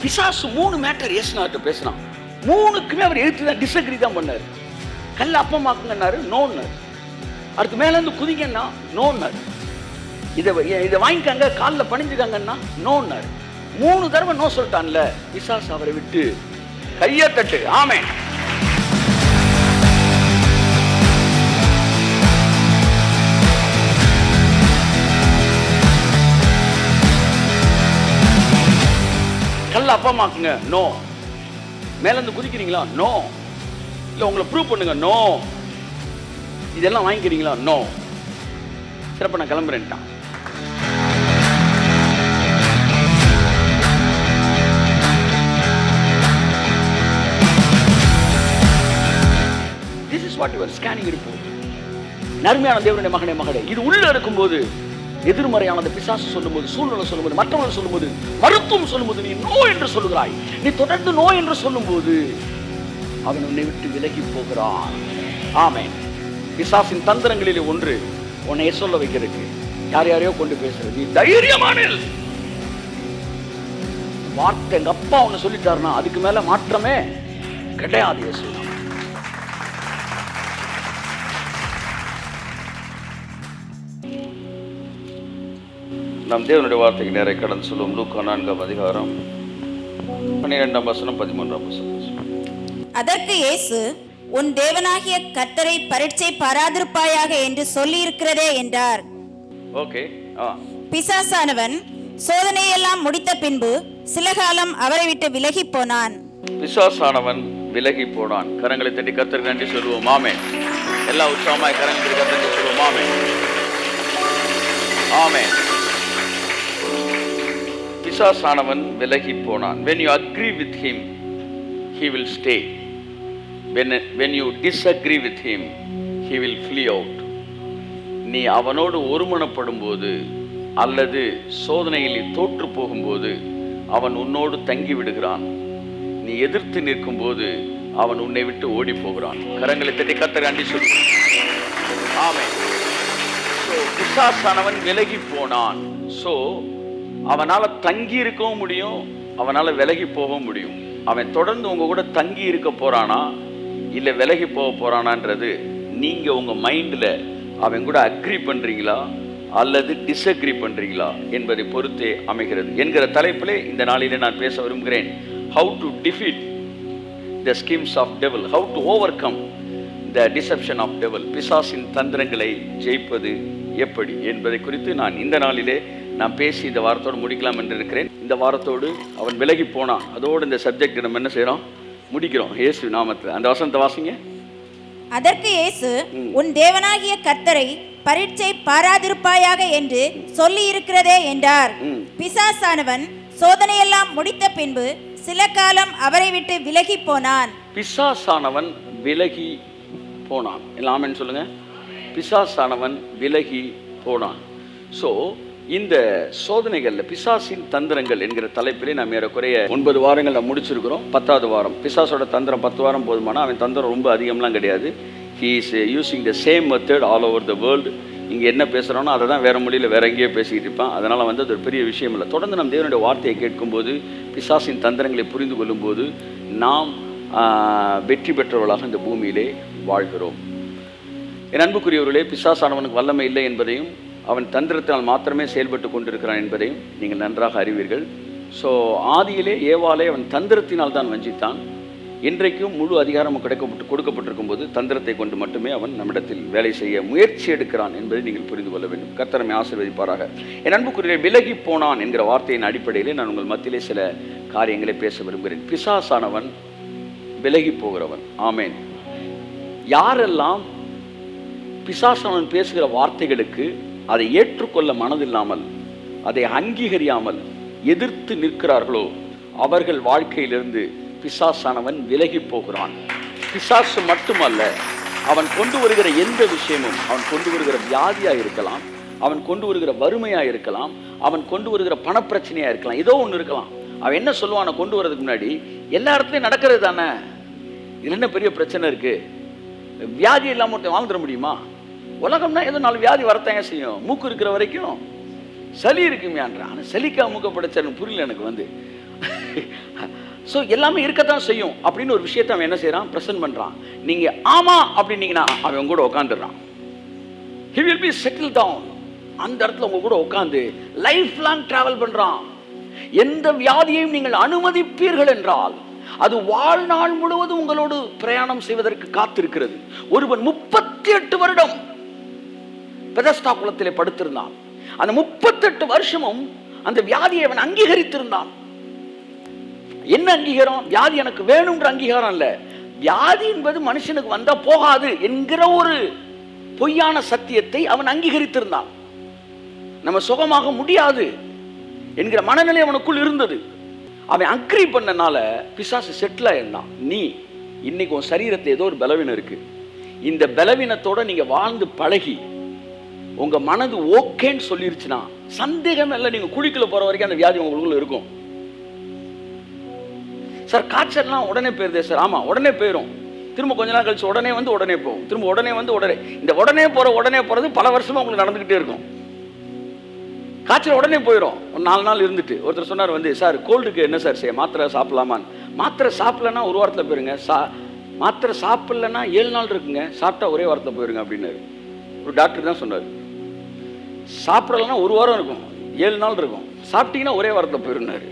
பிசாசு 3 மேட்டர் இயேசுநாதர்ட்ட பேசினான். 3க்குமே அவர் எழுத்து தான் டிஸ்அக்ரி தான் பண்ணார். கல்ல அப்பமாக்குங்கன்னாரு, நோன்னாரு. அதுக்கு மேல இருந்து குதிங்கன்னா நோன்னாரு. இதை வாங்கிக்காங்க, காலில் பணிஞ்சுக்காங்கன்னா நோன்னாரு. 3 தடவை நோ சொல்லிட்டான்ல, பிசாசு அவரை விட்டு கையை தட்டு. ஆமென். கல்ல அப்பமாக்குங்க, நோ. மேல இருந்து குதிக்கிறீங்களா, நோ. இல்ல உங்களை ப்ரூவ் பண்ணுங்க, நோ. இதெல்லாம் வாங்கிக்கிறீங்களா, நோ. சிறப்பா நான் கிளம்புறேன்ட்டான். This is what you are scanning report. நர்மையான தேவனுடைய மகனே, மகளே, இது உள்ள இருக்கும்போது எதிர்மறையானது பிசாசு சொல்லும்போது, சூழ்நிலை சொல்லும்போது, மற்றவர்கள் சொல்லும்போது, மருத்துவம் சொல்லும்போது நீ நோ என்று சொல்லுகிறாய். நீ தொடர்ந்து நோ என்று சொல்லும்போது அவன் உன்னை விட்டு விலகி போகிறான். ஆமென். பிசாசின் தந்திரங்களிலே ஒன்று உன்னை சொல்ல வைக்கிறதுக்கு யாரையோ கொண்டு பேசுறது. நீ தைரியமான வார்த்தை எங்க அப்பா உன்னை சொல்லிட்டாருன்னா அதுக்கு மேல மாற்றமே கிடையாது. இயேசு நாம் தேவனுடைய வார்த்தைக்கு நேரே கடந்து சொல்லுவோம். லூக்கா 4ஆம் அதிகாரம் 12ஆம் வசனம் 13ஆம் வசனம். அதற்கு இயேசு, உன் தேவனாகிய கர்த்தரை பரீட்சை பாராதிருப்பாயாக என்று சொல்லி இருக்கிறதே என்றார். ஓகே. பிசாசானவன் சோதனையெல்லாம் முடித்த பின்பு சில காலம் அவரை விட்டு விலகி போனான். பிசாசானவன் விலகி போனான். கரங்களை தட்டி கர்த்தருக்கு நன்றி சொல்லுவோம். ஆமென். எல்லா உற்சாகமாய் கரங்களை தட்டி கர்த்தருக்கு சொல்லுவோம். ஆமென். ஆமென். பிசாசானவன் விலகி போனான். When you agree with him, he will stay. When you disagree with him, he will flee out. நீ அவனோடு ஒருமனப்படும் போது அல்லது சோதனையில் தோற்று போகும்போது அவன் உன்னோடு தங்கி விடுகிறான். நீ எதிர்த்து நிற்கும் போது அவன் உன்னை விட்டு ஓடி போகிறான். கரங்களை தட்டி கர்த்தருக்கு நன்றி சொல்லு. ஆமென். பிசாசானவன் விலகி போனான். சோ அவனால தங்கி இருக்கவும் முடியும், அவனால விலகி போகவும் முடியும். அவன் தொடர்ந்து உங்க கூட தங்கி இருக்க போறானா இல்ல விலகி போக போறானான்றது நீங்க உங்க மைண்ட்ல அவன் கூட அக்ரி பண்றீங்களா அல்லது டிஸ்அக்ரி பண்றீங்களா என்பதை பொறுத்தே அமைகிறது என்கிற தலைப்பிலே இந்த நாளிலே நான் பேச விரும்புகிறேன். How to defeat the schemes of devil, how to overcome the deception of devil. பிசாசின் தந்திரங்களை ஜெயிப்பது எப்படி என்பதை குறித்து நான் இந்த நாளிலே நான் பேசி இந்த வாரத்தோடு முடிக்கலாம் என்று இருக்கிறேன். இந்த வாரத்தோடு அவன் விலகி போனான். அதோடு இந்த சப்ஜெக்ட் நம்ம என்ன செய்யறோம், முடிக்கிறோம். இயேசு நாமத்தில் அந்த வசனத்தை வாசிங்க. அதற்கு இயேசு, உன் தேவனாகிய கர்த்தரை பரீட்சை பாராதிருப்பாயாக என்று சொல்லி இருக்கிறதே என்றார். பிசாசானவன் சோதனையெல்லாம் முடித்த பின்பு சில காலம் அவரை விட்டு விலகி போனான். பிசாசானவன் விலகி போனான். ஆமென் சொல்லுங்க. பிசாசானவன் விலகி போனான். ஸோ இந்த சோதனைகளில் பிசாசின் தந்திரங்கள் என்கிற தலைப்பிலே நாம் ஏறக்குறைய 9 வாரங்கள் நாம் முடிச்சிருக்கிறோம். 10வது வாரம். பிசாசோட தந்திரம் 10 வாரம் போதுமானா, அவன் தந்திரம் ரொம்ப அதிகம்லாம் கிடையாது. He is using the same method all over the world. இங்கே என்ன பேசுகிறோன்னா அதை தான் வேறு மொழியில் வேற எங்கேயோ பேசிக்கிட்டு இருப்பான். அதனால் அது ஒரு பெரிய விஷயம் இல்லை. தொடர்ந்து நம் தேவனுடைய வார்த்தையை கேட்கும்போது, பிசாசின் தந்திரங்களை புரிந்து கொள்ளும்போது நாம் வெற்றி பெற்றவர்களாக இந்த பூமியிலே வாழ்கிறோம். என் அன்புக்குரியவர்களே, பிசாசானவனுக்கு வல்லமை இல்லை என்பதையும் அவன் தந்திரத்தினால் மாத்திரமே செயல்பட்டு கொண்டிருக்கிறான் என்பதையும் நீங்கள் நன்றாக அறிவீர்கள். ஸோ ஆதியிலே ஏவாளே அவன் தந்திரத்தினால் தான் வஞ்சித்தான். இன்றைக்கும் முழு அதிகாரமும் கொடுக்கப்பட்டிருக்கும் போது தந்திரத்தை கொண்டு மட்டுமே அவன் நம்மிடத்தில் வேலை செய்ய முயற்சி எடுக்கிறான் என்பதை நீங்கள் புரிந்து கொள்ள வேண்டும். கர்த்தர் நம்மை ஆசீர்வதிப்பாராக. என் அன்புக்குரிய விலகி போனான் என்கிற வார்த்தையின் அடிப்படையிலே நான் உங்கள் மத்தியிலே சில காரியங்களை பேச விரும்புகிறேன். பிசாசானவன் விலகி போகிறவன். ஆமேன். யாரெல்லாம் பிசாசானவன் பேசுகிற வார்த்தைகளுக்கு அதை ஏற்றுக்கொள்ள மனதில்லாமல், அதை அங்கீகரியாமல் எதிர்த்து நிற்கிறார்களோ அவர்கள் வாழ்க்கையிலிருந்து பிசாசானவன் விலகி போகிறான். பிசாசு மட்டுமல்ல, அவன் கொண்டு வருகிற எந்த விஷயமும், அவன் கொண்டு வருகிற வியாதியாக இருக்கலாம், அவன் கொண்டு வருகிற வறுமையாக இருக்கலாம், அவன் கொண்டு வருகிற பணப்பிரச்சனையாக இருக்கலாம், ஏதோ ஒன்று இருக்கலாம். அவன் என்ன சொல்லுவான் கொண்டு வரதுக்கு முன்னாடி, எல்லா இடத்துலையும் நடக்கிறது தானே, இது என்ன பெரிய பிரச்சனை இருக்குது, வியாதி இல்லாமல் ஒருத்தன் வாழ்ந்துட முடியுமா, உலகம்னா ஏதோ 4 வியாதி வரத்தாங்க செய்யும், மூக்கு இருக்கிற வரைக்கும் சளி இருக்குமையான்றான். ஆனால் சளிக்கா மூக்க படைச்சான்னு புரியல எனக்கு. ஸோ எல்லாமே இருக்கத்தான் செய்யும் அப்படின்னு ஒரு விஷயத்தை அவன் என்ன செய்யறான், பிரசன்ட் பண்றான். நீங்க ஆமா அப்படின்னீங்கன்னா அவன் கூட உட்காந்துடுறான். he will be settled down. அந்த இடத்துல உங்க கூட உட்காந்து லைஃப் லாங் டிராவல் பண்றான். எந்த வியாதியையும் நீங்கள் அனுமதிப்பீர்கள் என்றால் அது வாழ்நாள் முழுவதும் உங்களோடு பிரயாணம் செய்வதற்கு காத்திருக்கிறது. ஒருவன் 38 வருடம் பெதஸ்தா குளத்திலே படுத்திருந்தான். அந்த 38 வருஷமும் அந்த வியாதியை அவன் அங்கீகரித்திருந்தான். என்ன அங்கீகாரம்? வியாதி எனக்கு வேணும்ன்ற அங்கீகாரம் இல்ல. வியாதி என்பது மனுஷனுக்கு வந்தா போகாது என்கிற ஒரு பொய்யான சத்தியத்தை அவன் அங்கீகரித்திருந்தான். நம்ம சுகமாக முடியாது என்கிற மனநிலை அவனுக்குள் இருந்தது. அவன் அக்ரி பண்ணனால பிசாசு செட்டில் ஆயிருந்தான். நீ இன்னைக்கு உன் சரீரத்தில் ஏதோ ஒரு பலவீனம் இருக்கு. இந்த பலவீனத்தோட நீங்க வாழ்ந்து பழகி உங்க மனது ஓகேன்னு சொல்லிருச்சுன்னா சந்தேகம் இல்லை, நீங்க குழிக்குள்ள போற வரைக்கும் அந்த வியாதி உங்களுக்குள்ள இருக்கும். சார் காய்ச்சல்லாம் உடனே போயிருதே சார். ஆமா, உடனே போயிடும். திரும்ப கொஞ்ச நாள் கழிச்சு உடனே வந்து உடனே போகும். திரும்ப உடனே வந்து உடனே. இந்த உடனே போறது பல வருஷமா உங்களுக்கு நடந்துகிட்டே இருக்கும். காய்ச்சல் உடனே போயிடும். ஒரு 4 நாள் இருந்துட்டு ஒருத்தர் சொன்னார் வந்து, சார் கோல்டுக்கு என்ன சார் செய்ய, மாத்திரை சாப்பிடலாமான்னு. மாத்திரை சாப்பிடலன்னா ஒரு வாரத்தில் போயிருங்க. மாத்திரை சாப்பிடலன்னா 7 நாள் இருக்குங்க, சாப்பிட்டா ஒரே வாரத்தில் போயிருங்க அப்படின்னாரு. ஒரு டாக்டர் தான் சொன்னார். சாப்பிடலன்னா 1 வாரம் இருக்கும், 7 நாள் இருக்கும், சாப்பிட்டீங்கன்னா ஒரே வாரத்தில் போயிருந்தாரு.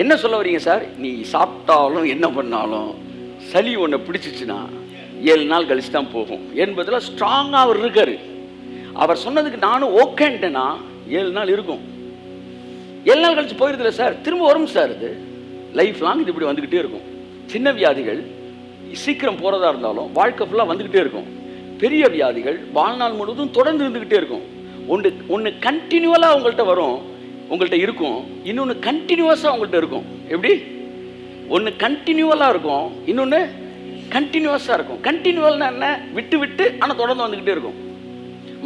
என்ன சொல்ல வரீங்க சார்? நீ சாப்பிட்டாலும் என்ன பண்ணாலும் சளி ஒன்று பிடிச்சிச்சுன்னா 7 நாள் கழிச்சு தான் போகும் என்பதில் ஸ்ட்ராங்காக அவர் இருக்காரு. அவர் சொன்னதுக்கு நானும் ஓகேன்ட்டேன்னா 7 நாள் இருக்கும். 7 நாள் கழிச்சு போயிருதுல சார், திரும்ப வரும் சார். இது லைஃப் லாங் இது இப்படி வந்துக்கிட்டே இருக்கும். சின்ன வியாதிகள் சீக்கிரம் போகிறதா இருந்தாலும் வாழ்க்கை ஃபுல்லாக வந்துக்கிட்டே இருக்கும். பெரிய வியாதிகள் வாழ்நாள் முழுவதும் தொடர்ந்து இருந்துக்கிட்டே இருக்கும். ஒன்று கண்டினியூவலாக உங்கள்கிட்ட வரும், உங்கள்கிட்ட இருக்கும். இன்னொன்று கண்டினியூவஸாக உங்கள்கிட்ட இருக்கும். எப்படி? ஒன்று கண்டினியூவலாக இருக்கும், இன்னொன்று கண்டினியூவஸாக இருக்கும். கண்டினியூவல்னா என்ன? விட்டு விட்டு ஆனால் தொடர்ந்து வந்துக்கிட்டே இருக்கும்.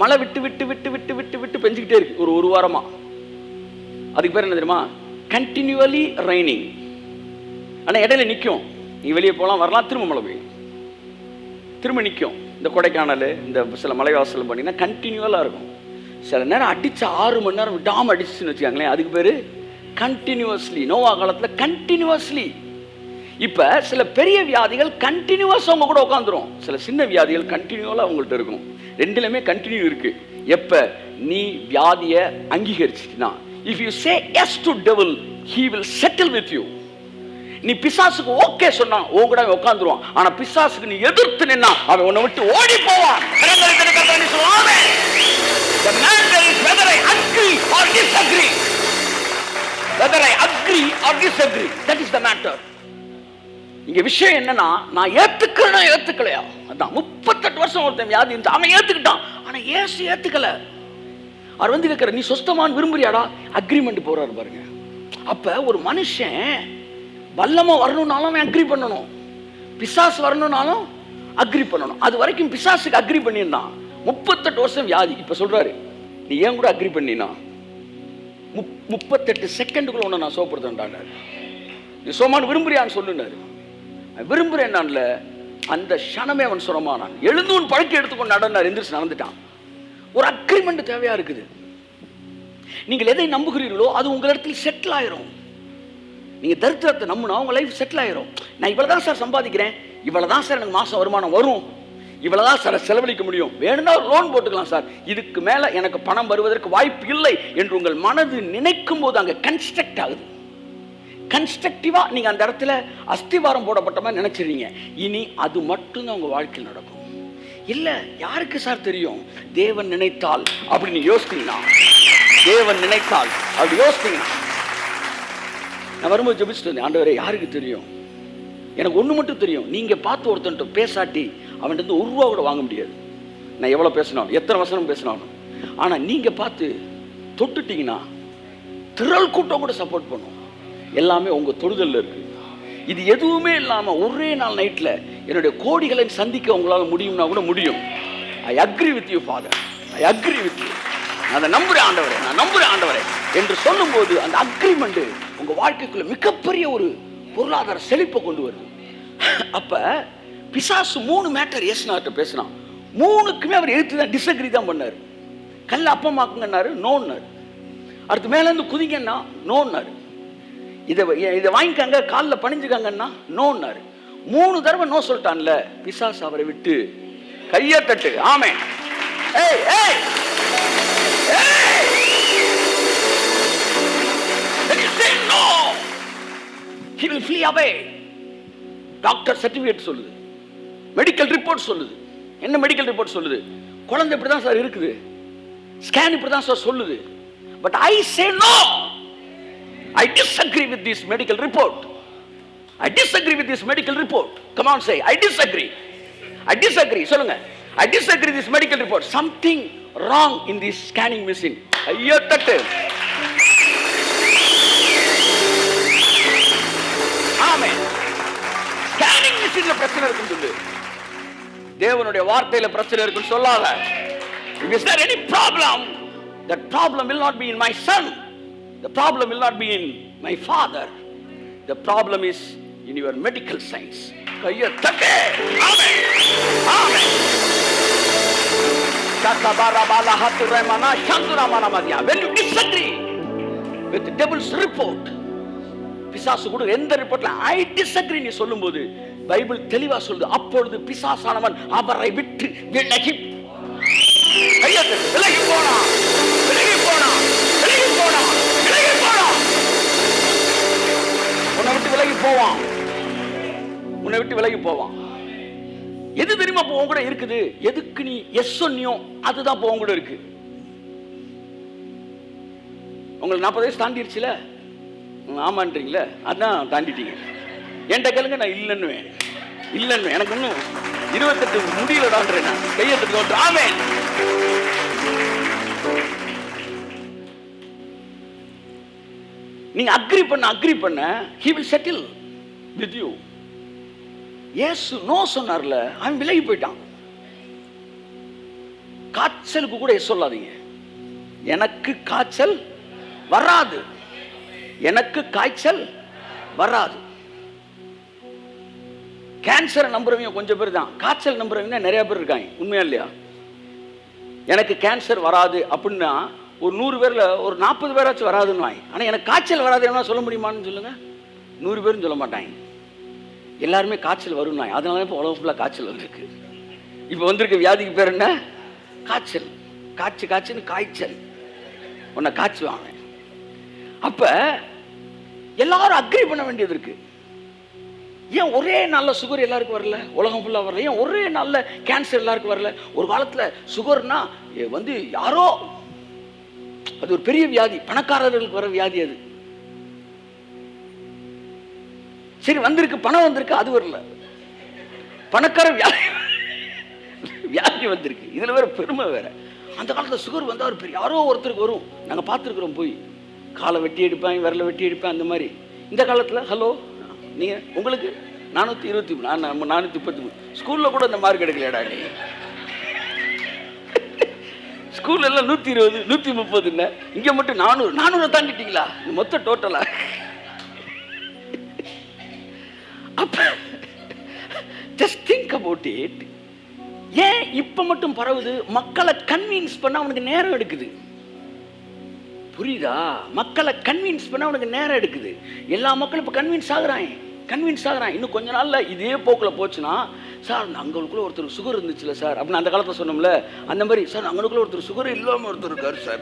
மழை விட்டு விட்டு விட்டு விட்டு விட்டு விட்டு பெஞ்சிக்கிட்டே இருக்கு ஒரு வாரமா. அதுக்கு பேர் என்ன தெரியுமா? Continually raining. ஆனால் இடையில நிற்கும். நீ வெளியே போகலாம் வரலாம், திரும்ப மழை பெய்யும், திரும்ப நிற்கும். இந்த கொடைக்கானல் இந்த சில மலைவாசல் பண்ணிங்கன்னா கண்டினியூவலாக இருக்கும். சில நேரம் அடிச்சு 6 மணி நேரம் விடாமல் அடிச்சுன்னு வச்சுக்காங்களேன், அதுக்கு பேர் கண்டினியூவஸ்லி. நோவா காலத்தில் கண்டினியூவஸ்லி. இப்போ சில பெரிய வியாதிகள் கண்டினியூவஸ் அவங்க கூட உட்காந்துரும். சில சின்ன வியாதிகள் கண்டினியூவலாக அவங்கள்ட்ட இருக்கும். ரெண்டுலையுமே கண்டினியூ இருக்கு. எப்போ நீ வியாதியை அங்கீகரிச்சினா, if you say yes to devil, he will settle with you. நீ பிசாசுக்கு ஓகே சொன்னா உன் கூட உட்காந்துருவான். ஆனா பிசாசுக்கு நீ எதிர்த்து நின்னா அவன் உன்னை விட்டு ஓடி போவான். The matter is whether I agree or disagree. Whether I agree or disagree. That is the matter. இங்க விஷயம் என்னன்னா, நான் ஏத்துக்கிறேனா ஏத்துக்கலையா. அதான் 38 வருஷம் ஒருத்தன் வியாதி இருந்தா அவன் ஏத்துக்கிட்டான். ஆனா ஏசு ஏத்துக்கல. அவர் வந்து கேட்கிற, நீ சொஸ்தமான் விரும்புறியாடா? அக்ரிமெண்ட் போறாரு பாருங்க. அப்ப ஒரு மனுஷன் வல்லமா வரணும்னாலும் அவன் அக்ரி பண்ணணும், பிசாசு வரணும்னாலும் அக்ரி பண்ணணும். அது வரைக்கும் பிசாசுக்கு அக்ரி பண்ணியிருந்தான். 38 வருஷம் வியாதி. இப்ப சொல்றாரு, நீ ஏன் கூட அக்ரி பண்ணினா 38 செகண்டுக்குள்ள உன்னை நான் சோப்படுத்தேன்டாங்க. நீ சோமான் விரும்புறியான்னு சொல்லுனாரு. விரும்புறேன்னான்ல அந்த க்ஷணமே அவன் சுரமானான். எழுந்துன்னு பழக்கி எடுத்துக்கொண்டு நடந்தார். எந்திரிச்சு நடந்துட்டான். ஒரு அக்ரிமெண்ட் தேவையா இருக்குது. நீங்கள் எதை நம்புகிறீர்களோ அது உங்களிடத்தில் செட்டில் ஆயிரும். நீங்க தரித்திரத்தை நம்பினா உங்க லைஃப் செட்டில் ஆயிரும். நான் இவ்வளவுதான் சார் சம்பாதிக்கிறேன், இவ்வளவுதான் சார் எனக்கு மாசம் வருமானம் வரும், இவ்வளவுதான் சார் செலவழிக்க முடியும், வேணும்னா ஒரு லோன் போட்டுக்கலாம் சார், இதுக்கு மேல எனக்கு பணம் வருவதற்கு வாய்ப்பு இல்லை என்று உங்கள் மனது நினைக்கும் போது அங்க கன்ஸ்ட்ரக்ட் ஆகுது. கன்ஸ்ட்ரக்டிவா நீங்க அந்த இடத்துல அஸ்திவாரம் போடப்பட்ட மாதிரி நினைச்சிருவீங்க. இனி அது மட்டும்தான் உங்க வாழ்க்கையில் நடக்கும். இல்ல யாருக்கு சார் தெரியும்? தேவன் நினைத்தால் அப்படின்னு யோசித்தீங்கன்னா, தேவன் நினைத்தால் அப்படி யோசித்தீங்கன்னா, நான் வரும்போது ஜெபிச்சுட்டு வந்தேன், ஆண்டவரே யாருக்கு தெரியும்? எனக்கு ஒன்று மட்டும் தெரியும், நீங்க பார்த்து ஒருத்தன்ட்டு பேசாட்டி அவன்கிட்ட ஒரு ரூபா கூட வாங்க முடியாது. நான் எவ்வளோ பேசினாலும், எத்தனை வசனம் பேசினாலும், ஆனால் நீங்க பார்த்து தொட்டுட்டீங்கன்னா திரள் கூட்டம் கூட சப்போர்ட் பண்ணும். எல்லாமே உங்க தொடுதல்ல இருக்கு. இது எதுவுமே இல்லாம ஒரே நாள் நைட்ல என்னுடைய கோடிகளை சந்திக்க உங்களால முடியும்னா கூட முடியும். I agree with you father, I agree with you. நான் நம்புறேன் ஆண்டவரே, நான் நம்புறேன் ஆண்டவரே என்று சொல்லும் போது அந்த அக்ரிமெண்ட் உங்க வாழ்க்கைக்குள்ள மிகப்பெரிய ஒரு பொருளாதார செழிப்பை கொண்டு வருது. அப்ப பிசாசு 3 மேட்டர் ஏசுனார்ட்ட பேசினான். 3க்குமே அவர் எடுத்து தான் டிஸ்அக்ரி தான் பண்ணாரு. கல்ல அப்பமாக்குங்கன்னாரு, நோன்னாரு. அடுத்து மேல இருந்து குதிங்கன்னா நோன்னாரு. இதை வாங்கிக்காங்க, காலில் பணிஞ்சுக்காங்கன்னா நோன்னாரு. 3 தடவை நோ சொல்லிட்டான்ல, பிசாசு அவரை விட்டு கையை தட்டு. ஆமென். ஏய் ஏய் ஏய், when you say no, he will flee away. Doctor certificate சொல்லுது, மெடிக்கல் ரிப்போர்ட் சொல்லுது. என்ன மெடிக்கல் ரிப்போர்ட் சொல்லுது? குழந்தை இப்படி தான் சார் இருக்குது, ஸ்கேன் இப்படி தான் சார் சொல்லுது. But I say no, I disagree with this medical report. I disagree with this medical report. Come on, say I disagree. I disagree. சொல்லுங்க, I disagree with this medical report. Something wrong in this scanning machine. ஐயோ தட்டு. ஆமென். Scanning மிஷின்ல பிரச்சனை இருக்குன்னு சொல்லு, தேவனுடைய வார்த்தையில பிரச்சனை இருக்குன்னு சொல்லாத. If is there any problem, that problem will not be in my son. The problem will not be in my father. The problem is in your medical science. கையை தட்டு. ஆமென். ஆமென். கதபரபல ஹத்துரமனா சந்துரமனமதியா. When you disagree with the devil's report, பிசாசு கூட எந்த ரிப்போர்ட்ல I disagree நீ சொல்லும்போது Bible தெளிவா சொல்லுது, அப்பொழுது பிசாசானவன் அவரை விட்டு விலகி கையை தட்டு. விலகி போனா, விலகி போனா, விலகி போனா, விலகி போனா. உன்னை விட்டு விலகி போவான், உன்னை விட்டு விலகி போவான். எது தெரியுமா இப்போ உன் கூட இருக்குது? எதுக்கு நீ எஸ் சொன்னியோ அதுதான் இப்போ உன் கூட இருக்கு. உங்களுக்கு 40 வயசு தாண்டிடுச்சுல, ஆமான்றீங்களே, அதான் தாண்டிட்டீங்க. என்கிட்ட கேளுங்க, நான் இல்லைன்னுவேன், இல்லைன்னு. எனக்கு இன்னும் 28 முடியலடான்றேன் நான். கையை தட்டு. ஆமென். நீங்க அக்ரி பண்ண he will settle with you. இயேசு நோ சொன்னார்ல, அவன் விலகி போயிட்டான். காய்ச்சலுக்கு கூட சொல்லாதீங்க, எனக்கு காய்ச்சல் வராது, எனக்கு காய்ச்சல் வராது. கேன்சரை நம்புறவங்க கொஞ்சம் பேர் தான், காய்ச்சல் நம்புறவங்க நிறைய பேர் இருக்காங்க. உண்மையா இல்லையா? எனக்கு கேன்சர் வராது அப்படின்னா ஒரு 100 பேர்ல ஒரு 40 பேராச்சும் வராதுன்னு வாங்க. ஆனால் எனக்கு காய்ச்சல் வராது என்ன சொல்ல முடியுமான்னு சொல்லுங்க? 100 பேரும் சொல்ல மாட்டாங்க. எல்லாருமே காய்ச்சல் வரும்னா, அதனால இப்போ உலகம் ஃபுல்லாக காய்ச்சல் வந்துருக்கு. இப்போ வந்திருக்க வியாதிக்கு பேர் என்ன? காய்ச்சல். காய்ச்சல் காய்ச்சல் உன்னை காய்ச்சுவாங்க. அப்ப எல்லாரும் அக்ரி பண்ண வேண்டியது இருக்கு. ஏன் ஒரே நாள்ல சுகர் எல்லாருக்கும் வரல? உலகம் ஃபுல்லா வரல. ஏன் ஒரே நாள்ல கேன்சர் எல்லாருக்கும் வரல? ஒரு காலத்துல சுகர்னா வந்து யாரோ, அது ஒரு பெரிய வியாதி, பணக்காரர்களுக்கு வர வியாதி அது. சரி, வந்திருக்கு, பணம் வந்திருக்கு, அது வரல. பணக்கார வியாதி வந்திருக்கு. இதுல வேற பெருமை வேற. அந்த காலத்துல சுகர் வந்தா ஒரு பெரிய யாரோ ஒருத்தருக்கு வரும். நாங்க பார்த்துருக்கிறோம், போய் காலை வெட்டி எடுப்பேன், விரலை வெட்டி எடுப்பேன், அந்த மாதிரி. இந்த காலத்துல ஹலோ, நீங்க உங்களுக்கு 423, நான் 433. ஸ்கூல்ல கூட அந்த மார்க் எடுக்கலையடா நீ. ஸ்கூல்ல எல்லாம் 120, 130 இல்லை, இங்க மட்டும் 400 தாண்டிட்டீங்களா? மொத்த டோட்டலா? அப்ப just think about it. ஏன் இப்ப மட்டும் பரவுது? மக்களை கன்வின்ஸ் பண்ண அவனுக்கு நேரம் எடுக்குது. புரியுதா? மக்களை கன்வின்ஸ் பண்ண அவனுக்கு நேரம் எடுக்குது. எல்லா மக்களும் இப்ப கன்வின்ஸ் ஆகுறாங்க. இன்னும் கொஞ்ச நாள்ல இதே போக்குல போச்சுன்னா, சார் அங்களுக்குள்ள ஒருத்தர் சுகர் இருந்துச்சுல சார் அப்படின்னு அந்த காலத்துல சொன்னோம்ல, அந்த மாதிரி சார் அங்களுக்குள்ள ஒருத்தர் சுகர் இல்லாம ஒருத்தர் இருக்காரு sir.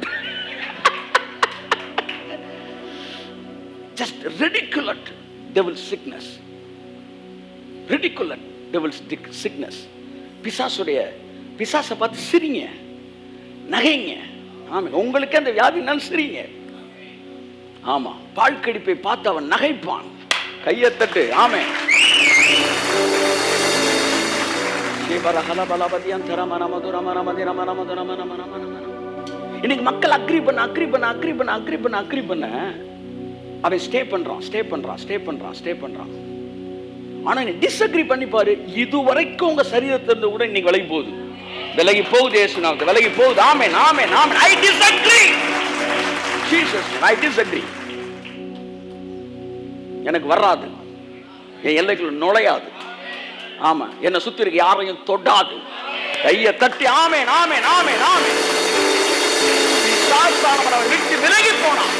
Just ridiculous devil's sickness. Ridiculous devil's sickness. பிசாசை பார்த்து சிரிங்க, நகைங்க. ஆமா, உங்களுக்கு அந்த வியாதினாலும் சிரிங்க. ஆமா, பாழ்கடிப்பை பார்த்து அவன் நகைப்பான். கையை தட்டு. ஆமென். இன்னைக்கு மக்கள் அக்ரி பண்ண அவன் ஸ்டே பண்றான். ஆனா நீ டிஸ்அக்ரி பண்ணி பாரு, இது வரைக்கும் உங்க சரீரத்திலிருந்து கூட இன்னைக்கு விலகி போகுது. இயேசுநாமத்தில் விலகி போகுது. ஆமென், ஆமென், ஆமென். I disagree. Jesus, I disagree. எனக்கு வராது, என் எல்லைக்குள்ள நுழையாது. ஆமா, என்ன சுத்தி இருக்க யாரையும் தொடாது. கையை தட்டி ஆமென், ஆமென், ஆமென், ஆமென். பிசாசானவன் விட்டு விலகி போனான்.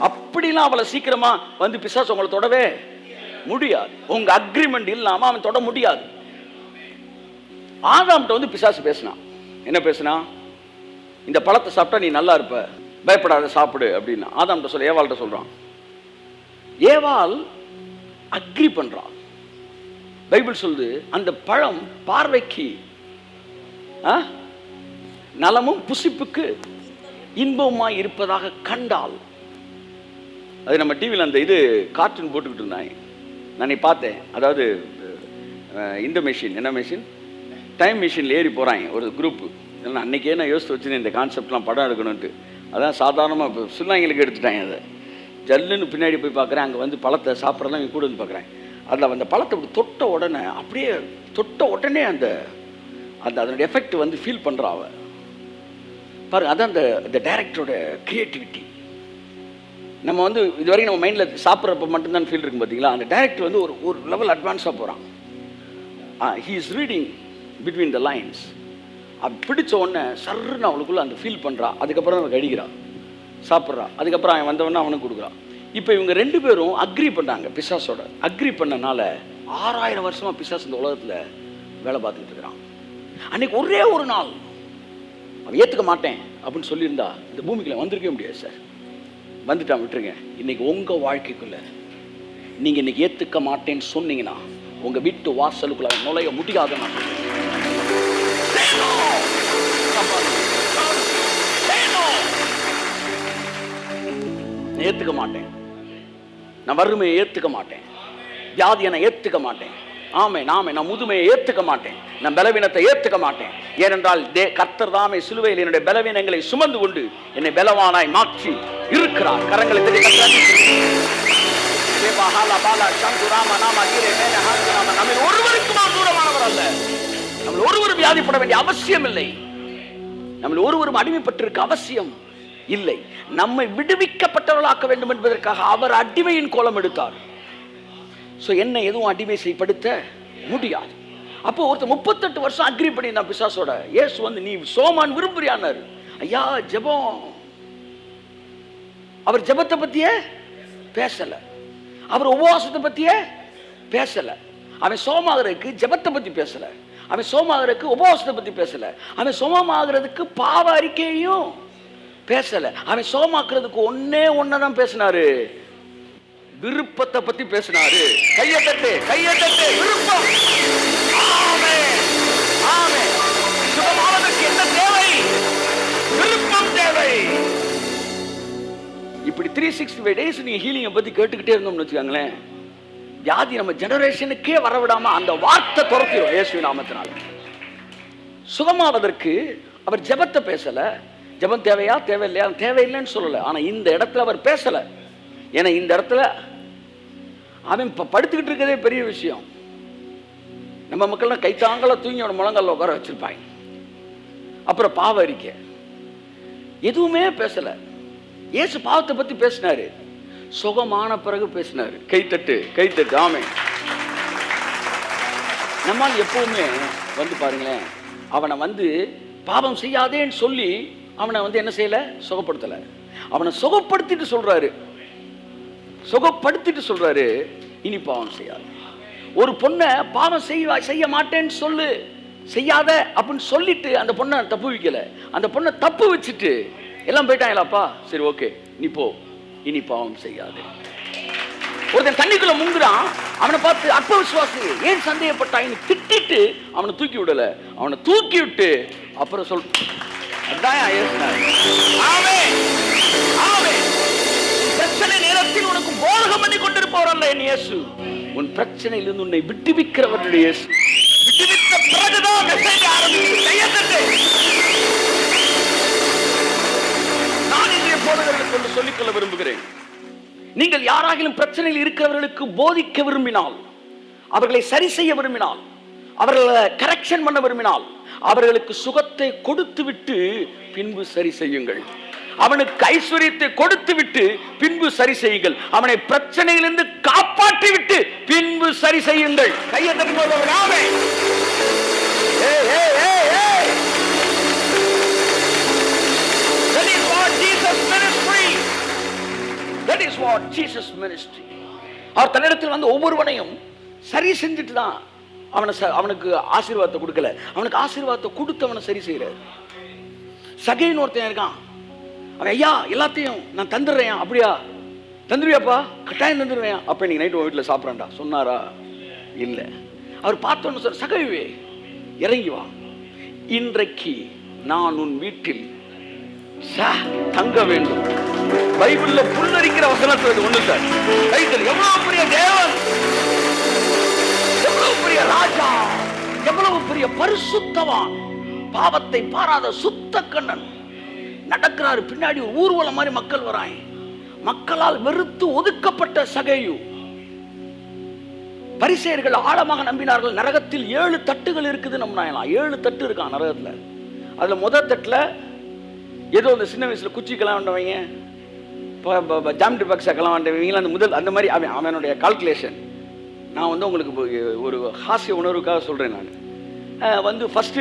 அப்படிலாம் அவளை சீக்கிரமா வந்து பிசாசு உங்களை தொடவே முடியாது. உங்க அக்ரிமெண்ட் இல்லாம அவன் தொட முடியாது. ஆதாம்கிட்ட வந்து பிசாசு பேசினான். என்ன பேசினா? இந்த பழத்தை சாப்பிட்டா நீ நல்லா இருப்ப, பயப்படாத சாப்பிடு அப்படின்னு ஆதாம்கிட்ட சொல்ல. ஏவாள்கிட்ட சொல்றான். ஏவாள் அக்ரி பண்றான். பைபிள் சொல்லுது, அந்த பழம் பார்வைக்கு நலமும் புசிப்புக்கு இன்பமாய் இருப்பதாக கண்டால். அது நம்ம டிவியில் அந்த இது கார்ட்டூன் போட்டுக்கிட்டு இருந்தாங்க, நான் பார்த்தேன். அதாவது இந்த மெஷின், என்ன மெஷின், டைம் மிஷினில் ஏறி போகிறாங்க ஒரு குரூப்பு. இல்லைன்னா அன்றைக்கே நான் யோசித்து வச்சுன்னு இந்த கான்செப்ட்லாம் படம் எடுக்கணுன்ட்டு. அதான் சாதாரணமாக இப்போ சில்லாங்களுக்கு எடுத்துட்டாங்க. அதை ஜல்லுன்னு பின்னாடி போய் பார்க்குறேன், அங்கே வந்து பழத்தை சாப்பிட்றலாம் இங்கே கூட வந்து பார்க்குறேன். அதில் அந்த பழத்தை அப்படி தொட்ட உடனே அப்படியே தொட்ட உடனே அந்த அந்த அதனுடைய எஃபெக்ட் வந்து ஃபீல் பண்ணுறா அவ பாருங்க. அதான் அந்த டைரக்டரோட கிரியேட்டிவிட்டி. நம்ம வந்து இது வரைக்கும் நம்ம மைண்டில் சாப்பிட்றப்ப மட்டும்தான் ஃபீல் இருக்கும் பார்த்தீங்களா. அந்த டைரக்டர் வந்து ஒரு லெவல் அட்வான்ஸாக போகிறான். He is reading between the lines. அப்படி பிடிச்ச உடனே சர்ன்னு அவளுக்குள்ள அந்த ஃபீல் பண்ணுறா. அதுக்கப்புறம் அவன் கடிக்கிறான், சாப்பிட்றா. அதுக்கப்புறம் அவன் வந்தவொடனே அவனுக்கு கொடுக்குறான். இப்போ இவங்க ரெண்டு பேரும் அக்ரி பண்ணாங்க பிசாசோட. அக்ரி பண்ணனால 6000 வருஷமா பிசாஸ் இந்த உலகத்தில் வேலை பார்த்துக்கிட்டு இருக்கிறான். அன்னைக்கு ஒரே ஒரு நாள் அவன் ஏற்றுக்க மாட்டேன் அப்படின்னு சொல்லியிருந்தா இந்த பூமிக்குள்ள வந்திருக்கவே முடியாது சார். வந்துட்டான், விட்டுருங்க. இன்னைக்கு உங்கள் வாழ்க்கைக்குள்ள நீங்கள் இன்னைக்கு ஏற்றுக்க மாட்டேன்னு சொன்னீங்கன்னா உங்கள் வீட்டு வாசலுக்குள்ள அவன் நுழைய முடியாத. நான் ஏற்றுக்க மாட்டேன், நான் வறுமையை ஏற்றுக்க மாட்டேன், வியாதியை நான் ஏற்றுக்க மாட்டேன், நான் முதுமையை ஏற்றுக்க மாட்டேன், நான் பலவீனத்தை ஏற்றுக்க மாட்டேன். ஏனென்றால் கர்த்தர் தாமே சிலுவையில் என்னுடைய பலவீனங்களை சுமந்து கொண்டு என்னை பலவானாய் மாற்றி இருக்கிறார். கரங்களை நம்ம ஒருவருக்கு நாம் தூரமானவர் அல்ல. நம்ம ஒருவரும் வியாதிப்பட வேண்டிய அவசியம் இல்லை. நம்ம ஒருவரும் அடிமைப்பட்டிருக்க அவசியம் இல்லை. நம்மை விடுவிக்கப்பட்டவர்களாக்க வேண்டும் என்பதற்காக அவர் அடிமையின் கோலம் எடுத்தார். ஸோ என்ன எதுவும் அடிமை செய்யப்படுத்த முடியாது. அப்போ ஒருத்தர் 38 வருஷம் அக்ரி பண்ணி நான் பிசாசோட. இயேசு வந்து நீ சோமான் விரும்புறியானாரு. ஐயா ஜெபம். அவர் ஜெபத்தை பத்தியே பேசல, அவர் உபவாசத்தை பத்தியே பேசல. அவன் சோமாகிறதுக்கு ஜெபத்தை பத்தி பேசல, அவன் சோமாகிறதுக்கு உபவாசத்தை பத்தி பேசல, அவன் சோமாகிறதுக்கு பாவ அறிக்கையும் பேசல. அவன் சோமாக்குறதுக்கு ஒன்னதான் பேசினாரு, விருப்பத்தை பத்தி பேசினாரு. கையத்தட்டு கையத்தட்டு. விருப்பம். ஆமென் ஆமென். சுகமானதற்கு என்ன தேவை? விருப்பம் தேவை. இப்படி 365 டேஸ் நீங்க ஹீலிங்கை பத்தி கேட்டுக்கிட்டே இருந்தோம்னு வச்சுக்கோங்களேன், வியாதி நம்ம ஜெனரேஷனுக்கே வரவிடாம அந்த வார்த்தை துரத்திடும் இயேசு நாமத்தினால. சுகமாவதற்கு அவர் ஜெபத்தை பேசல. ஜெபம் தேவையா தேவையில்லையா? தேவையில்லைன்னு சொல்லல. ஆனா இந்த இடத்துல அவர் பேசல. ஏன்னா இந்த இடத்துல அவன் படுத்துக்கிட்டு இருக்கிறதே பெரிய விஷயம். நம்ம மக்கள்லாம் கைத்தாங்கள தூங்கி அவன் முழங்கால உட்கார வச்சிருப்பாங்க. அப்புறம் பாவ அறிக்கை எதுவுமே பேசல. இயேசு பாவத்தை பத்தி பேசினாரு, சுகமான பிறகு பேசினாரு. கைத்தட்டு கைத்தட்டு. ஆமென். நம்மால் எப்பவுமே வந்து பாருங்களேன், அவனை வந்து பாவம் செய்யாதேன்னு சொல்லி அவனை வந்து என்ன செய்யல? சுகப்படுத்தல. அவனை சுகப்படுத்திட்டு சொல்றாரு, சுகப்படுத்திட்டு சொல்றாரு, இனி பாவம் செய்யாது. ஒரு பொண்ணை பாவம் செய்ய மாட்டேன்னு சொல்லு, செய்யாத அப்படின்னு சொல்லிட்டு அந்த பொண்ணை தப்பு வைக்கல. அந்த பொண்ணை தப்பு வச்சுட்டு எல்லாம் போயிட்டாங்களாப்பா, சரி ஓகே நீ போ, இனி பாவம் செய்யாது. ஒருத்தன் தண்ணிக்குள்ள முங்குறான், அவனை பார்த்து அற்ப விசுவாசி ஏன் சந்தேகப்பட்டான்னு திட்டிட்டு அவனை தூக்கி விடல. அவனை தூக்கி விட்டு அப்புறம் சொல், பிரச்சனை நேரத்தில் உனக்கு போதகம் பண்ணி கொண்டிருப்பவர் அல்ல என் இயேசு. உன் பிரச்சனையிலிருந்து உன்னை விட்டுவிக்கிறவருடைய இயேசு. விட்டுவிட்ட பிறகுதான் மெசேஜ் ஆரம்பித்து. நான் இன்றைய போதகர்களுக்கு ஒன்று சொல்லிக்கொள்ள விரும்புகிறேன். நீங்கள் யாராகிலும் பிரச்சனையில் இருக்கிறவர்களுக்கு போதிக்க விரும்பினால், அவர்களை சரி செய்ய விரும்பினால், அவர்களை கரெக்ஷன் பண்ண விரும்பினால், அவர்களுக்கு சுகத்தை கொடுத்து விட்டு பின்பு சரி செய்யுங்கள். அவனுக்கு ஐஸ்வர்யத்தை கொடுத்து விட்டு பின்பு சரி செய்யுங்கள். அவனை பிரச்சனையிலிருந்து காப்பாற்றி விட்டு பின்பு சரி செய்யுங்கள். கையை தட்டும்போது That is what Jesus ministry. அவர் தன்னிடத்தில் வந்து ஒவ்வொருவனையும் சரி செஞ்சுட்டு தான் அவனுக்கு ஆசீர்வாதத்தை கொடுக்கல, அவனுக்கு ஆசீர்வாதத்தை கொடுத்து அவனை சரி செய்யறாரு. சகைன்னு ஒருத்தன் இருக்கான், அவன் ஐயா எல்லாத்தையும் நான் தந்துடுறேன். அப்படியா, தந்துருவியாப்பா? கட்டாயம் தந்துடுவேன். அப்போ இன்னைக்கு நைட்டு உன் வீட்டில் சாப்பிட்றான்டா சொன்னாரா? இல்லை. அவர் பார்த்தோன்னு சார், சகைவே இறங்கி வா, இன்றைக்கு நான் உன் வீட்டில் தங்க வேண்டும். பைபிள்ல புல்லரிக்கிற வசனத்தை ஒண்ணு சார். எவ்வளவு பெரிய தேவன், எவ்வளவு பெரிய ராஜா, எவ்வளவு பெரிய பரிசுத்தவான், பாவத்தை பாராத சுத்த கண்ணன் நடக்கிறாரு. பின்னாடி ஒரு ஊர்வலம் மாதிரி மக்கள் வராங்க. மக்களால் வெறுத்து ஒதுக்கப்பட்ட சகையு. பரிசேயர்கள் ஆழமாக நம்பினார்கள். நரகத்தில் 7 தட்டுகள் இருக்குது நம்பினாங்களாம். 7 தட்டு இருக்கான் நரகத்துல. அதுல முதல் தட்டுல ஏதோ அந்த சின்ன வயசுல குச்சிக்கெல்லாம் வந்தவங்க, ஜாமெட்ரி பாக்ஸாக்கெல்லாம் வந்தவங்க, அந்த முதல் அந்த மாதிரி அவனுடைய கால்குலேஷன். நான் வந்து உங்களுக்கு ஒரு ஹாஸ்ய உணர்வுக்காக சொல்றேன். நான் வந்து ஃபர்ஸ்ட்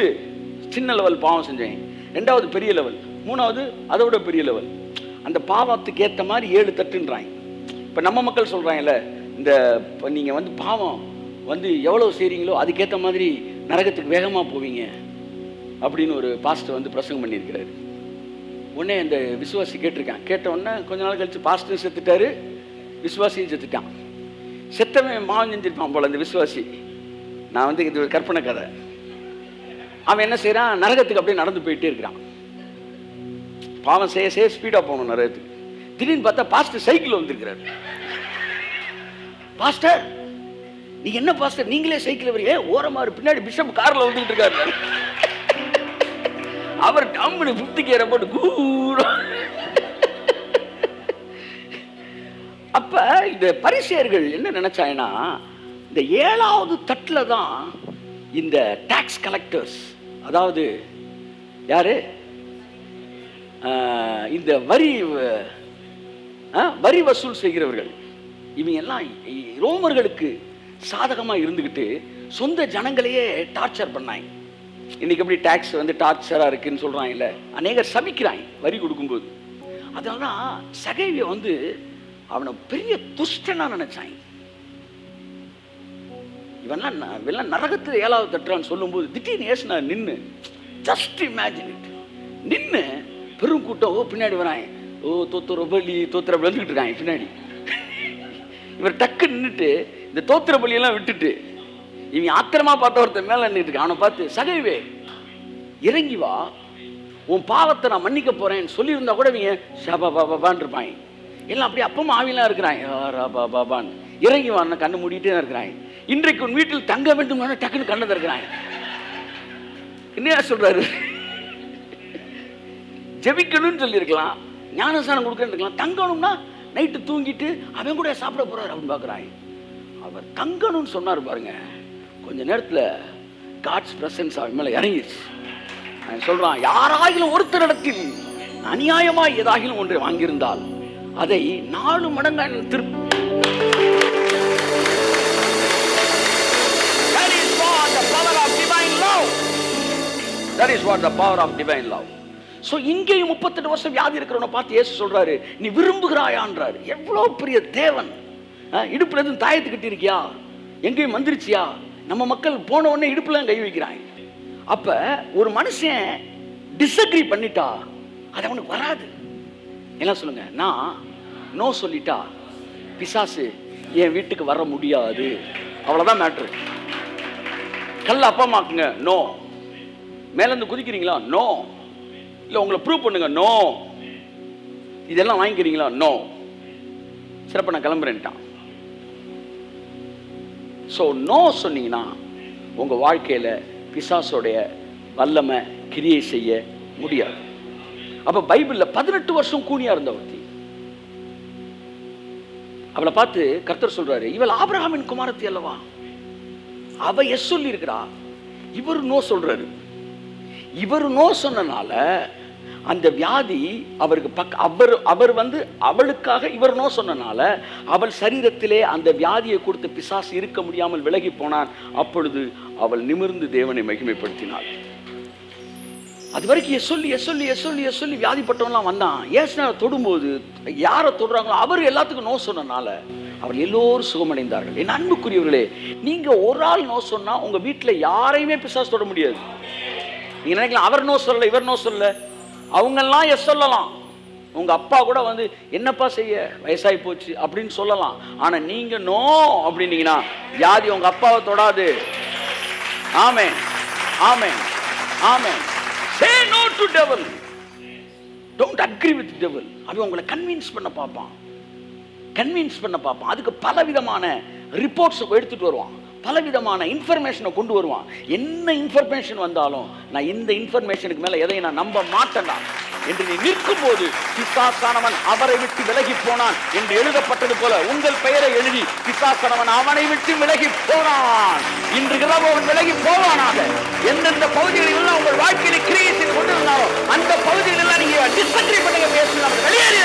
சின்ன லெவல் பாவம் செஞ்சேன், 2வது பெரிய லெவல், 3வது அதை விட பெரிய லெவல். அந்த பாவத்துக்கு ஏற்ற மாதிரி 7 தட்டுன்றாங்க. இப்போ நம்ம மக்கள் சொல்றாங்கல்ல, இந்த நீங்கள் வந்து பாவம் வந்து எவ்வளோ செய்கிறீங்களோ அதுக்கேற்ற மாதிரி நரகத்துக்கு வேகமாக போவீங்க அப்படின்னு ஒரு பாஸ்டர் வந்து பிரசங்கம் பண்ணியிருக்கிறாரு. உடனே அந்த விசுவாசி கேட்டிருக்கான். கேட்ட உடனே கொஞ்ச நாள் கழிச்சு பாஸ்டர் செத்துட்டாரு, விசுவாசியும் செத்துட்டான். செத்தவன் மாவன் செஞ்சிருப்பான் போல அந்த விசுவாசி. நான் வந்து இது ஒரு கற்பனை கதை. அவன் என்ன செய்யறான், நரகத்துக்கு அப்படியே நடந்து போயிட்டே இருக்கிறான். பாவம் செய்ய ஸ்பீடாக போகணும் நரகத்துக்கு. திடீர்னு பார்த்தா பாஸ்டர் சைக்கிள் வந்திருக்கிறாரு. பாஸ்டர் நீங்க என்ன பாஸ்டர் நீங்களே சைக்கிள் வரீங்க? ஓரமாறு பின்னாடி பிஷப் கார்ல வந்துட்டு இருக்காரு. அவர் டம்னு 50 கியரை போட்டு கூற. அப்ப இந்த பரிசேயர்கள் என்ன நினைச்சாங்கன்னா, இந்த 7வது தட்டுல தான் இந்த டாக்ஸ் கலெக்டர்ஸ், அதாவது யாரு, இந்த வரி வசூல் செய்கிறவர்கள், இவங்க எல்லாம் ரோமர்களுக்கு சாதகமா இருந்துகிட்டு சொந்த ஜனங்களையே டார்ச்சர் பண்ணாங்க. இன்னைக்கு எப்படி டாக்ஸ் வந்து டார்ச்சரா இருக்குன்னு சொல்றாங்க இல்ல, அநேகர் சபிக்கிறாங்க வரி கொடுக்கும்போது. அதனால சகைவிய வந்து அவனை பெரிய துஷ்டனா நினைச்சாங்க. இவெல்லாம் நரகத்தில் 7வது தட்டுறான்னு சொல்லும் போது திடீர்னு ஏசுனா நின்று, ஜஸ்ட் இமேஜின் இட், நின்று பெரும் கூட்டம் பின்னாடி வராங்க. தோத்திரபலி வந்துகிட்டு இருக்காங்க பின்னாடி. இவர் டக்கு நின்றுட்டு இந்த தோத்திரபலியெல்லாம் விட்டுட்டு இவன் ஆத்திரமா பார்த்த ஒருத்தர் மேல நின்றுட்டு இருக்கான். அவனை பார்த்து, சகைவே இறங்கி வா, உன் பாவத்தை நான் மன்னிக்க போறேன்னு சொல்லியிருந்தா கூட இவங்க ஷபாபாபான்னு இருப்பாங்க. எல்லாம் அப்படியே அப்பமா ஆவிலாம் இருக்கிறாங்க. பாபான்னு இறங்கி வான்னு கண்ணு மூடிட்டே தான் இருக்கிறாங்க. இன்றைக்கு உன் வீட்டில் தங்க வேண்டும் டக்குன்னு கண்ணை திறக்கிறாங்க. என்ன சொல்றாரு, ஜெபிக்கணும்னு சொல்லியிருக்கலாம், ஞானஸ்தானம் கொடுக்கணும்னு இருக்கலாம், தங்கணும்னா நைட்டு தூங்கிட்டு அவன் கூட சாப்பிட போறாரு அப்படின்னு பார்க்குறாங்க. அவர் தங்கணும்னு சொன்னார் பாருங்க, கொஞ்ச நேரத்தில் காட்ஸ் பிரசன்ஸ் அவன் மேலே இறங்கிடுச்சு. அவன் சொல்றான், யாராகிலும் ஒருத்தரிடத்தில் அநியாயமாய் ஏதாகிலும் ஒன்றை வாங்கியிருந்தால் அதை 4 மடங்கு திருப்பி. That is what the power of divine love. That is what the power of divine love. So இங்கேயும் 38 வருஷம் வியாதி இருக்கிறவனை பார்த்து இயேசு சொல்றாரு, நீ விரும்புகிறாயான்றாரு. எவ்வளோ பெரிய தேவன். இடுப்புல எதுவும் தாயத்து கட்டி இருக்கியா, எங்கேயும் வந்துருச்சியா? நம்ம மக்கள் போன உடனே இடுப்புல கை வைக்கிறாங்க. அப்ப ஒரு மனுஷன் டிஸ்அக்ரி பண்ணிட்டா அது அவனுக்கு வராது. என்ன சொல்லுங்க, நான் நோ சொல்லிட்டா பிசாசு என் வீட்டுக்கு வர முடியாது. அவ்வளவுதான் மேட்ரு. கல்ல அப்பா அம்மாக்குங்க நோ, மேல இருந்து குதிக்கிறீங்களா நோ, இல்ல உங்களை ப்ரூவ் பண்ணுங்க நோ, இதெல்லாம் வாங்கிக்கிறீங்களா நோ, சிறப்ப நான் கிளம்புறேன்ட்டான். ஸோ நோ சொன்னீங்கன்னா உங்க வாழ்க்கையில பிசாசோடைய வல்லமை கிரியை செய்ய முடியாது. அப்ப பைபிள்ல 18 வருஷம் கூனியா இருந்த ஒருத்தி, அவளை பார்த்து கர்த்தர் சொல்றாரு, இவள் ஆபிரகாமின் குமாரத்தி அல்லவா, அவ எஸ் சொல்லி இருக்கிறா, இவர் நோ சொல்றாரு. இவர் நோ சொன்னனால அந்த வியாதி அவருக்கு அவர் வந்து அவளுக்காக இவர் நோ சொன்னனால அவள் சரீரத்திலே அந்த வியாதியை கொடுத்த பிசாசு இருக்க முடியாமல் விலகி போனான். அப்பொழுது அவள் நிமிர்ந்து தேவனை மகிமைப்படுத்தினாள். அது வரைக்கும் சொல்லி வியாதிப்பட்டவன்லாம் வந்தான். ஏசுனாவை தொடும்போது யாரை தொடுறாங்களோ அவர் எல்லாத்துக்கும் நோ சொன்னனால அவர் எல்லோரும் சுகமடைந்தார்கள். என் அன்புக்குரியவர்களே, நீங்க ஒரு ஆள் நோ சொன்னா உங்க வீட்டுல யாரையுமே பிசாசு தொட முடியாது. நீங்க நினைக்கலாம் அவர் நோ சொல்லல, இவர் நோ சொல்லல, அவங்கெல்லாம் எஸ் சொல்லலாம். உங்க அப்பா கூட வந்து என்னப்பா செய்ய வயசாகி போச்சு அப்படின்னு சொல்லலாம். ஆனா நீங்க நோ அப்படின்னீங்கன்னா வியாதி உங்க அப்பாவை தொடாது. ஆமென், ஆமென், ஆமென். Say no to devil. Don't agree with devil. அவன் உங்களை கன்வின்ஸ் பண்ண பார்ப்பான். அதுக்கு பலவிதமான ரிப்போர்ட்ஸ் எடுத்துட்டு வருவான், பலவிதமான இன்ஃபர்மேஷனை கொண்டு வருவான். என்ன இன்ஃபர்மேஷன் வந்தாலும் நான் இந்த இன்ஃபர்மேஷனுக்கு மேல எதையும் நான் நம்ப மாட்டேன்டா என்று நீ நிற்கும் போது பிசாசானவன் அவரை விட்டு விலகி போனான் என்று எழுதப்பட்டது போல உங்கள் பெயரை எழுதி பிசாசானவன் அவனை விட்டு விலகி போனான். இன்று இரவு அவன் விலகி போவானாக. எந்தெந்த பகுதிகளில் எல்லாம் உங்கள் வாழ்க்கையில கிரியை செய்து கொண்டிருந்தாலும் அந்த பகுதிகளில் எல்லாம் நீங்க டிஸ்அக்ரி பண்ணுங்க, பேசலாம், வெளியேறி